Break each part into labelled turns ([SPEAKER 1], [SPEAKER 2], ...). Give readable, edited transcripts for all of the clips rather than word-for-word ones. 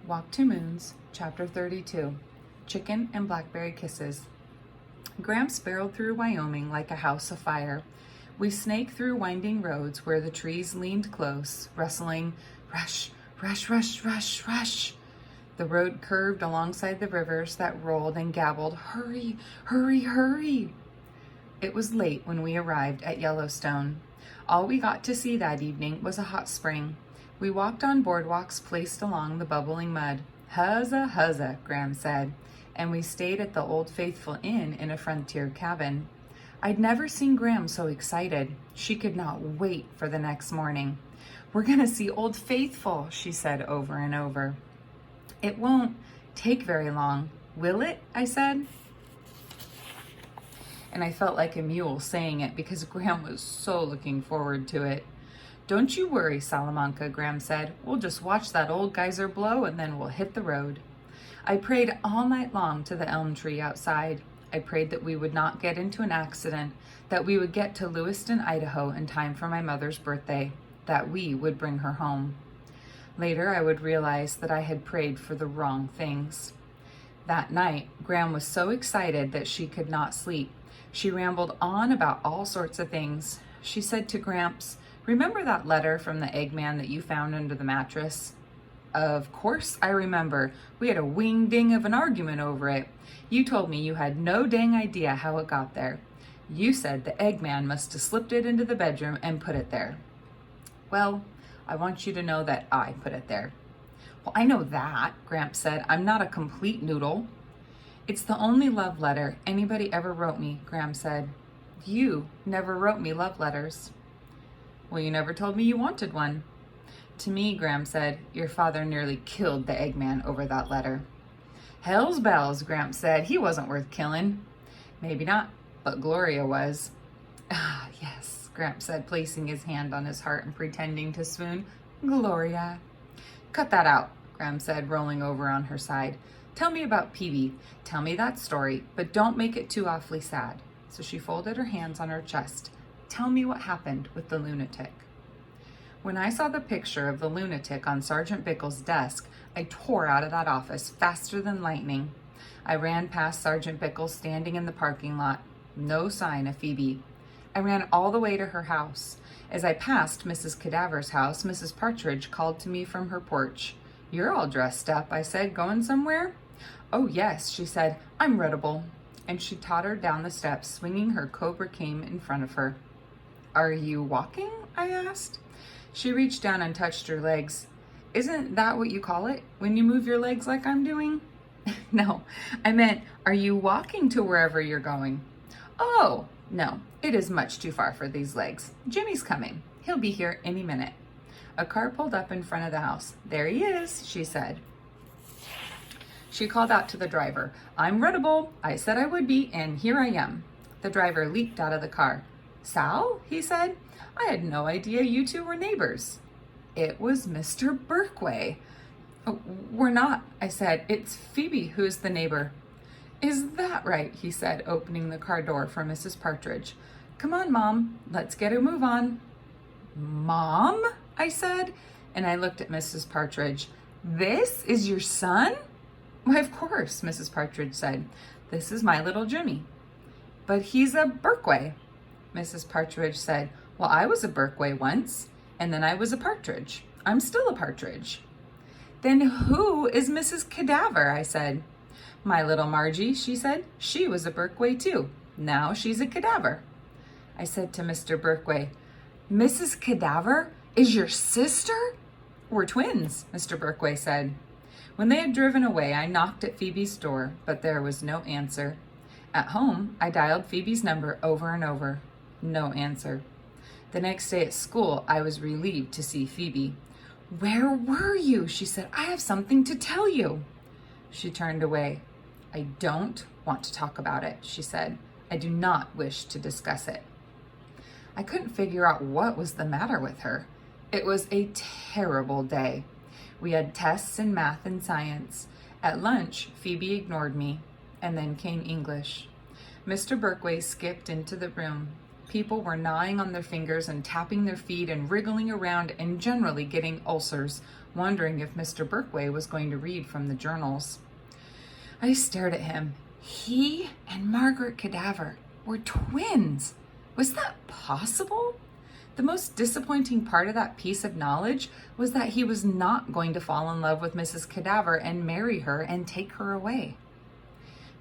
[SPEAKER 1] Walk to Moons, Chapter 32, Chicken and Blackberry Kisses. Gramps barreled through Wyoming like a house afire. We snaked through winding roads where the trees leaned close, rustling, rush, rush, rush, rush, rush. The road curved alongside the rivers that rolled and gabbled, hurry, hurry, hurry. It was late when we arrived at Yellowstone. All we got to see that evening was a hot spring. We walked on boardwalks placed along the bubbling mud. Huzza, huzza, Graham said, and we stayed at the Old Faithful Inn in a frontier cabin. I'd never seen Graham so excited. She could not wait for the next morning. We're gonna see Old Faithful, she said over and over. It won't take very long, will it? I said. And I felt like a mule saying it because Graham was so looking forward to it. Don't you worry, Salamanca, Graham said. We'll just watch that old geyser blow and then we'll hit the road. I prayed all night long to the elm tree outside. I prayed that we would not get into an accident, that we would get to Lewiston, Idaho in time for my mother's birthday, that we would bring her home. Later, I would realize that I had prayed for the wrong things. That night, Graham was so excited that she could not sleep. She rambled on about all sorts of things. She said to Gramps, "Remember that letter from the Eggman that you found under the mattress?" "Of course I remember. We had a wing-ding of an argument over it. You told me you had no dang idea how it got there. You said the Eggman must have slipped it into the bedroom and put it there." "Well, I want you to know that I put it there." "Well, I know that," Gramps said. "I'm not a complete noodle." "It's the only love letter anybody ever wrote me," Graham said. "You never wrote me love letters." "Well, you never told me you wanted one." "To me," Graham said, "your father nearly killed the Eggman over that letter." "Hell's bells," Gramps said. "He wasn't worth killing." "Maybe not, but Gloria was." "Ah, yes," Gramps said, placing his hand on his heart and pretending to swoon. "Gloria." "Cut that out," Graham said, rolling over on her side. "Tell me about Peavy. Tell me that story, but don't make it too awfully sad." So she folded her hands on her chest. "Tell me what happened with the lunatic." When I saw the picture of the lunatic on Sergeant Bickle's desk, I tore out of that office faster than lightning. I ran past Sergeant Bickle standing in the parking lot. No sign of Phoebe. I ran all the way to her house. As I passed Mrs. Cadaver's house, Mrs. Partridge called to me from her porch. "You're all dressed up," I said. "Going somewhere?" "Oh, yes," she said. "I'm readable." And she tottered down the steps, swinging her cobra cane in front of her. "Are you walking?" I asked. She reached down and touched her legs. "Isn't that what you call it, when you move your legs like I'm doing?" "No, I meant, are you walking to wherever you're going?" "Oh, no, it is much too far for these legs. Jimmy's coming. He'll be here any minute." A car pulled up in front of the house. "There he is," she said. She called out to the driver. "I'm readable. I said I would be, and here I am." The driver leaped out of the car. "Sal?" he said. "I had no idea you two were neighbors." It was Mr. Berkway. "Oh, we're not," I said. "It's Phoebe who's the neighbor." "Is that right?" he said, opening the car door for Mrs. Partridge. "Come on, Mom. Let's get a move on." "Mom?" I said, and I looked at Mrs. Partridge. "This is your son?" "Why, of course," Mrs. Partridge said. "This is my little Jimmy." "But he's a Berkway." Mrs. Partridge said, "Well, I was a Berkway once, and then I was a partridge. I'm still a partridge." "Then who is Mrs. Cadaver?" I said. "My little Margie," she said. "She was a Berkway too. Now she's a cadaver." I said to Mr. Berkway, "Mrs. Cadaver is your sister?" "We're twins," Mr. Berkway said. When they had driven away, I knocked at Phoebe's door, but there was no answer. At home, I dialed Phoebe's number over and over. No answer. The next day at school, I was relieved to see Phoebe. "Where were you?" she said. "I have something to tell you." She turned away. "I don't want to talk about it," she said. "I do not wish to discuss it." I couldn't figure out what was the matter with her. It was a terrible day. We had tests in math and science. At lunch, Phoebe ignored me, and then came English. Mr. Berkway skipped into the room. People were gnawing on their fingers and tapping their feet and wriggling around and generally getting ulcers, wondering if Mr. Berkway was going to read from the journals. I stared at him. He and Margaret Cadaver were twins. Was that possible? The most disappointing part of that piece of knowledge was that he was not going to fall in love with Mrs. Cadaver and marry her and take her away.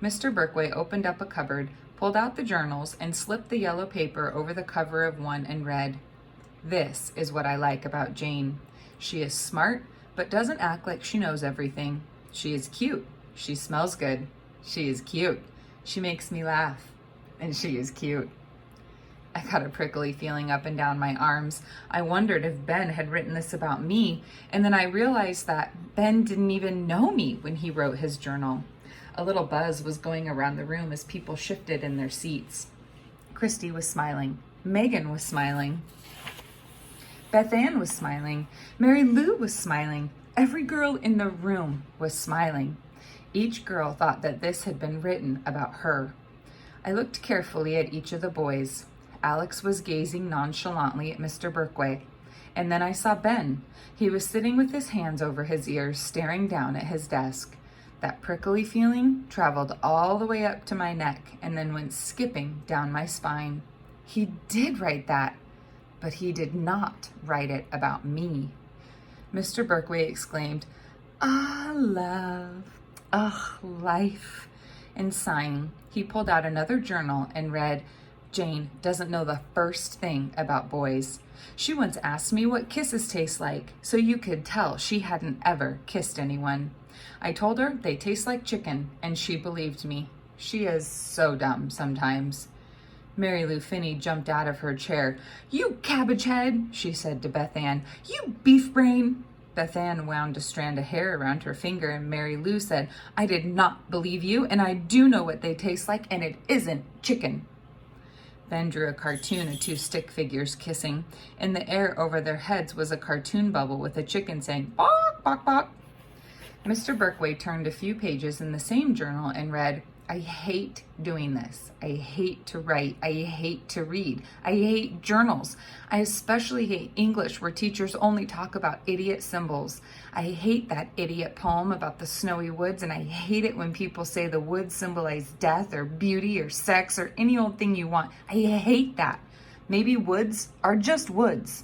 [SPEAKER 1] Mr. Berkway opened up a cupboard, pulled out the journals, and slipped the yellow paper over the cover of one and read, "This is what I like about Jane. She is smart, but doesn't act like she knows everything. She is cute. She smells good. She is cute. She makes me laugh. And she is cute." I got a prickly feeling up and down my arms. I wondered if Ben had written this about me, and then I realized that Ben didn't even know me when he wrote his journal. A little buzz was going around the room as people shifted in their seats. Christy was smiling. Megan was smiling. Beth Ann was smiling. Mary Lou was smiling. Every girl in the room was smiling. Each girl thought that this had been written about her. I looked carefully at each of the boys. Alex was gazing nonchalantly at Mr. Berkway. And then I saw Ben. He was sitting with his hands over his ears, staring down at his desk. That prickly feeling traveled all the way up to my neck and then went skipping down my spine. He did write that, but he did not write it about me. Mr. Berkway exclaimed, "Ah, love, ah, life." And sighing, he pulled out another journal and read, "Jane doesn't know the first thing about boys. She once asked me what kisses taste like, so you could tell she hadn't ever kissed anyone. I told her they taste like chicken, and she believed me. She is so dumb sometimes." Mary Lou Finney jumped out of her chair. "You cabbage head," she said to Beth Ann. "You beef brain." Beth Ann wound a strand of hair around her finger, and Mary Lou said, "I did not believe you, and I do know what they taste like, and it isn't chicken." Ben drew a cartoon of two stick figures kissing. In the air over their heads was a cartoon bubble with a chicken saying, "Bawk, bawk, bawk." Mr. Berkway turned a few pages in the same journal and read, "I hate doing this. I hate to write. I hate to read. I hate journals. I especially hate English where teachers only talk about idiot symbols. I hate that idiot poem about the snowy woods, and I hate it when people say the woods symbolize death or beauty or sex or any old thing you want. I hate that. Maybe woods are just woods."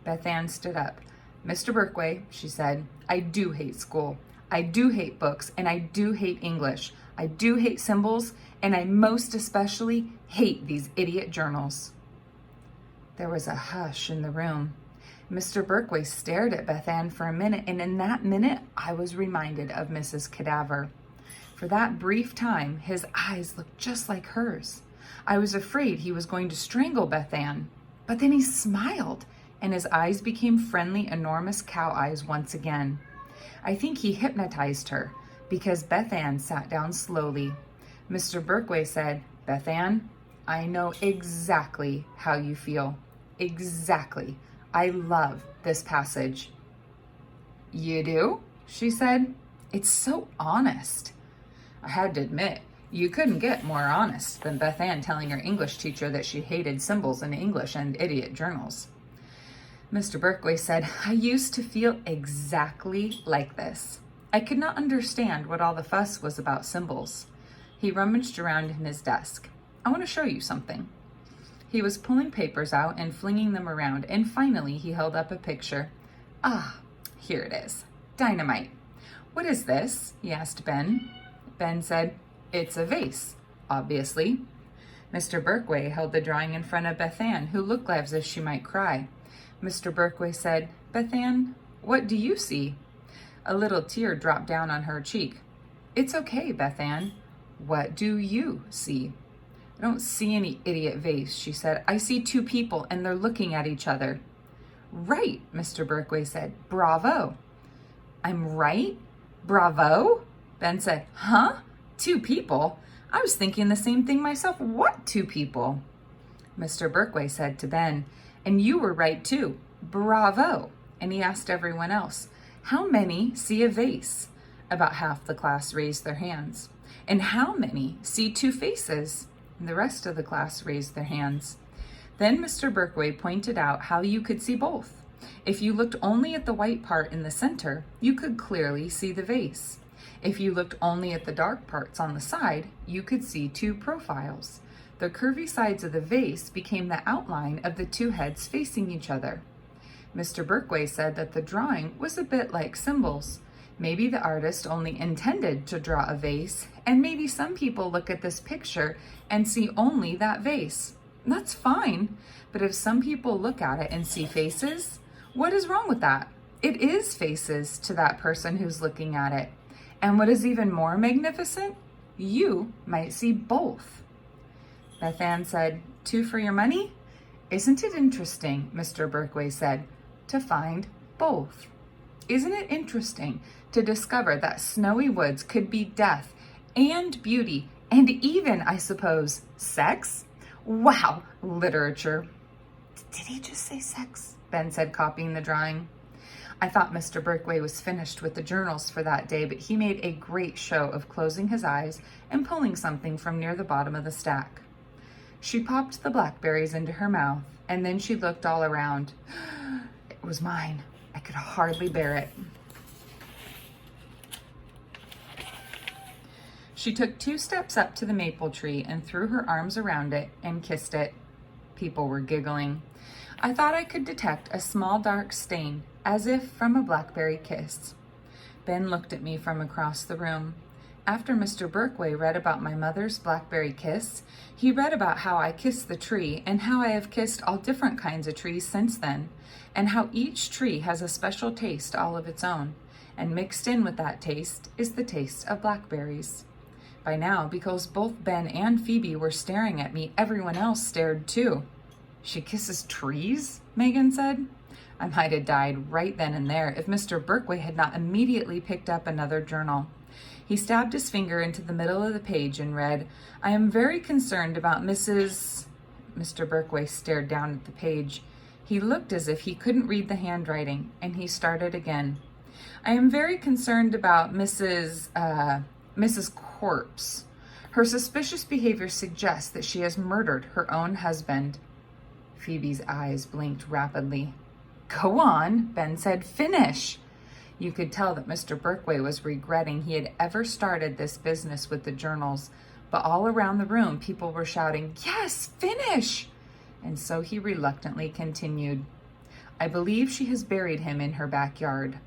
[SPEAKER 1] Beth Ann stood up. "Mr. Berkway," she said, "I do hate school. I do hate books, and I do hate English. I do hate symbols, and I most especially hate these idiot journals." There was a hush in the room. Mr. Berkway stared at Beth Ann for a minute, and in that minute, I was reminded of Mrs. Cadaver. For that brief time, his eyes looked just like hers. I was afraid he was going to strangle Beth Ann, but then he smiled, and his eyes became friendly, enormous cow eyes once again. I think he hypnotized her, because Beth Ann sat down slowly. Mr. Berkway said, "Beth Ann, I know exactly how you feel. Exactly. I love this passage." "You do?" she said. "It's so honest." I had to admit, you couldn't get more honest than Beth Ann telling her English teacher that she hated symbols in English and idiot journals. Mr. Berkway said, "I used to feel exactly like this. I could not understand what all the fuss was about symbols." He rummaged around in his desk. "I want to show you something." He was pulling papers out and flinging them around, and finally he held up a picture. "Ah, here it is. Dynamite." "What is this?" he asked Ben. Ben said, "It's a vase, obviously." Mr. Berkway held the drawing in front of Beth Ann, who looked as if she might cry. Mr. Berkway said, "Beth Ann, what do you see?" A little tear dropped down on her cheek. "It's okay, Beth Ann. What do you see?" "I don't see any idiot vase," she said. "I see two people, and they're looking at each other." "Right," Mr. Berkway said. "Bravo." "I'm right? Bravo?" Ben said. "Huh? Two people? I was thinking the same thing myself. What two people?" Mr. Berkway said to Ben, "And you were right too. Bravo." And he asked everyone else, "How many see a vase?" About half the class raised their hands. "And how many see two faces?" And the rest of the class raised their hands. Then Mr. Berkway pointed out how you could see both. If you looked only at the white part in the center, you could clearly see the vase. If you looked only at the dark parts on the side, you could see two profiles. The curvy sides of the vase became the outline of the two heads facing each other. Mr. Berkway said that the drawing was a bit like symbols. Maybe the artist only intended to draw a vase, and maybe some people look at this picture and see only that vase. That's fine, but if some people look at it and see faces, what is wrong with that? It is faces to that person who's looking at it. And what is even more magnificent, you might see both. Beth Ann said, 2 for your money? Isn't it interesting, Mr. Berkway said, to find both? Isn't it interesting to discover that snowy woods could be death and beauty and even, I suppose, sex? Wow, literature. Did he just say sex? Ben said, copying the drawing. I thought Mr. Berkway was finished with the journals for that day, but he made a great show of closing his eyes and pulling something from near the bottom of the stack. She popped the blackberries into her mouth, and then she looked all around. It was mine. I could hardly bear it. She took 2 steps up to the maple tree and threw her arms around it and kissed it. People were giggling. I thought I could detect a small dark stain, as if from a blackberry kiss. Ben looked at me from across the room. After Mr. Berkway read about my mother's blackberry kiss, he read about how I kissed the tree and how I have kissed all different kinds of trees since then, and how each tree has a special taste all of its own, and mixed in with that taste is the taste of blackberries. By now, because both Ben and Phoebe were staring at me, everyone else stared too. She kisses trees? Megan said. I might have died right then and there if Mr. Berkway had not immediately picked up another journal. He stabbed his finger into the middle of the page and read, I am very concerned about Mrs. Mr. Berkway stared down at the page. He looked as if he couldn't read the handwriting, and he started again. I am very concerned about Mrs. Corpse. Her suspicious behavior suggests that she has murdered her own husband. Phoebe's eyes blinked rapidly. Go on, Ben said. Finish. You could tell that Mr. Berkway was regretting he had ever started this business with the journals, but all around the room people were shouting, Yes, finish! And so he reluctantly continued. I believe she has buried him in her backyard.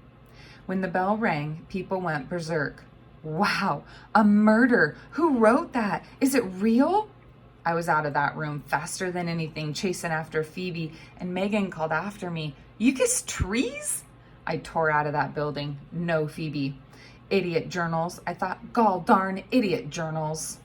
[SPEAKER 1] When the bell rang, people went berserk. Wow, a murder! Who wrote that? Is it real? I was out of that room faster than anything, chasing after Phoebe, and Megan called after me, You kiss trees? I tore out of that building. No, Phoebe. Idiot journals. I thought, gall darn idiot journals.